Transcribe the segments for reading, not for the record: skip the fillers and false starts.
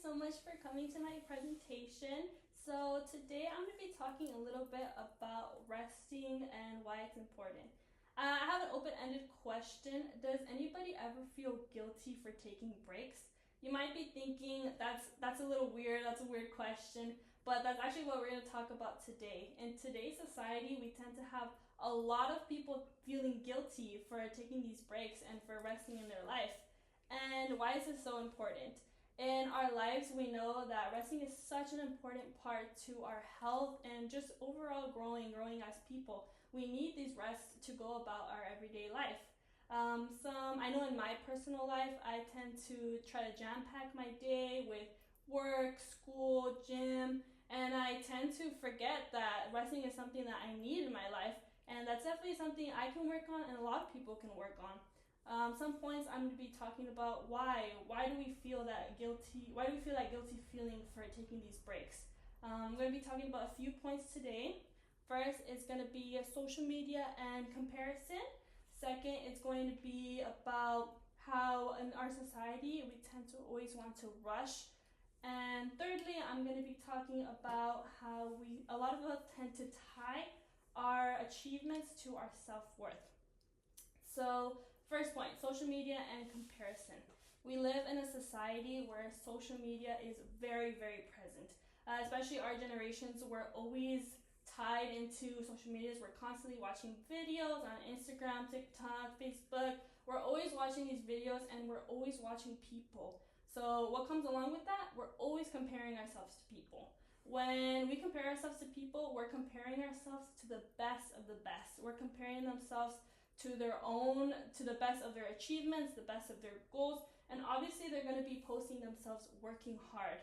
so much for coming to my presentation. So today I'm going to be talking a little bit about resting and why it's important. I have an open-ended question. Does anybody ever feel guilty for taking breaks? You might be thinking that's a little weird, that's a weird question, but that's actually what we're going to talk about today. In today's society, we tend to have a lot of people feeling guilty for taking these breaks and for resting in their life. And why is this so important? In our lives, we know that resting is such an important part to our health and just overall growing as people. We need these rests to go about our everyday life. I know in my personal life, I tend to try to jam pack my day with work, school, gym, and I tend to forget that resting is something that I need in my life, and that's definitely something I can work on and a lot of people can work on. Some points I'm going to be talking about why do we feel that guilty, why do we feel that guilty feeling for taking these breaks. I'm going to be talking about a few points today. First, it's going to be social media and comparison. Second, it's going to be about how in our society we tend to always want to rush. And thirdly, I'm going to be talking about how a lot of us tend to tie our achievements to our self-worth. So first point, social media and comparison. We live in a society where social media is very present. Especially our generations, we're always tied into social medias. We're constantly watching videos on Instagram, TikTok, Facebook. We're always watching these videos and we're always watching people. So what comes along with that? We're always comparing ourselves to people. When we compare ourselves to people, we're comparing ourselves to the best of the best. We're comparing themselves to the best of their achievements, the best of their goals, and obviously they're going to be posting themselves working hard.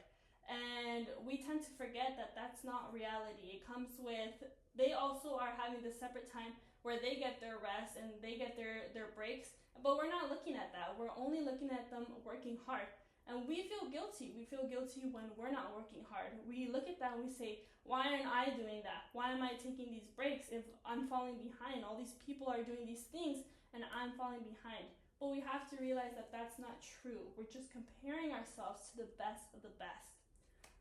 And we tend to forget that that's not reality. It comes with, they also are having this separate time where they get their rest and they get their breaks, but we're not looking at that. We're only looking at them working hard. And we feel guilty. We feel guilty when we're not working hard. We look at that and we say, why aren't I doing that? Why am I taking these breaks if I'm falling behind? All these people are doing these things and I'm falling behind. But we have to realize that that's not true. We're just comparing ourselves to the best of the best.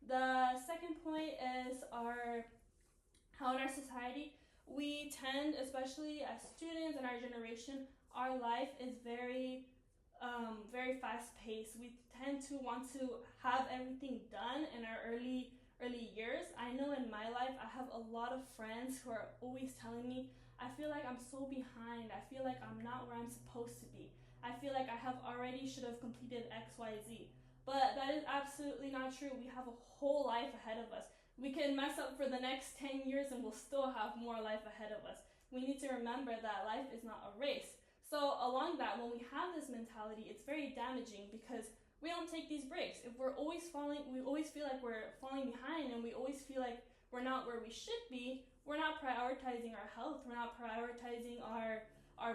The second point is how in our society, we tend, especially as students in our generation, our life is very fast-paced. We tend to want to have everything done in our early years. I know in my life, I have a lot of friends who are always telling me, I feel like I'm so behind. I feel like I'm not where I'm supposed to be. I feel like I should have completed X, Y, Z. But that is absolutely not true. We have a whole life ahead of us. We can mess up for the next 10 years and we'll still have more life ahead of us. We need to remember that life is not a race. So along that, when we have this mentality, it's very damaging because we don't take these breaks. If we're always we always feel like we're falling behind and we always feel like we're not where we should be, we're not prioritizing our health, we're not prioritizing our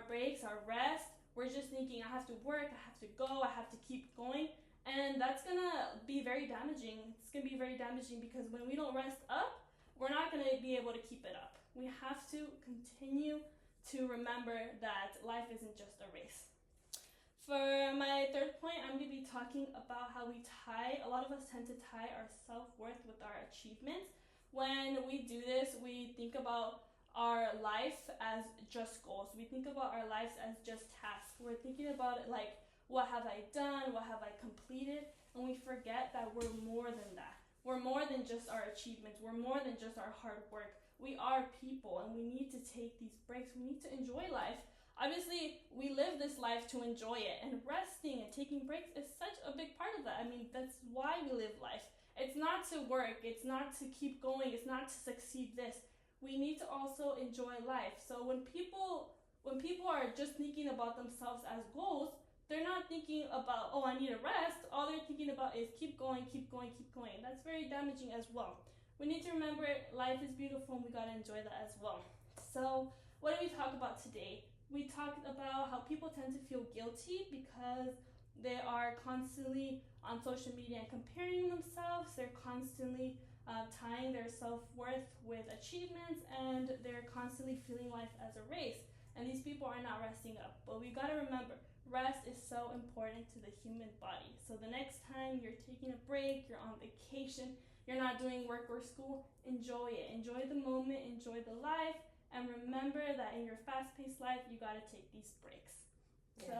breaks, our rest. We're just thinking, I have to work, I have to go, I have to keep going. And that's gonna be very damaging. It's gonna be very damaging because when we don't rest up, we're not gonna be able to keep it up. We have to continue to remember that life isn't just a race. For my third point, I'm going to be talking about how a lot of us tend to tie our self-worth with our achievements. When we do this, we think about our life as just goals. We think about our lives as just tasks. We're thinking about it like, what have I done? What have I completed? And we forget that we're more than that. We're more than just our achievements. We're more than just our hard work. We are people and we need to take these breaks. We need to enjoy life. Obviously, we live this life to enjoy it, and resting and taking breaks is such a big part of that. I mean, that's why we live life. It's not to work, it's not to keep going, it's not to succeed this. We need to also enjoy life. So when people are just thinking about themselves as goals, they're not thinking about, oh, I need a rest. All they're thinking about is keep going. That's very damaging as well. We need to remember life is beautiful and we gotta enjoy that as well. So what do we talk about today? We talked about how people tend to feel guilty because they are constantly on social media and comparing themselves. They're constantly tying their self-worth with achievements, and they're constantly feeling life as a race. And these people are not resting up. But we gotta remember, rest is so important to the human body. So the next time when you're taking a break, you're on vacation, you're not doing work or school, enjoy it. Enjoy the moment, enjoy the life, and remember that in your fast-paced life, you gotta take these breaks. Yeah. So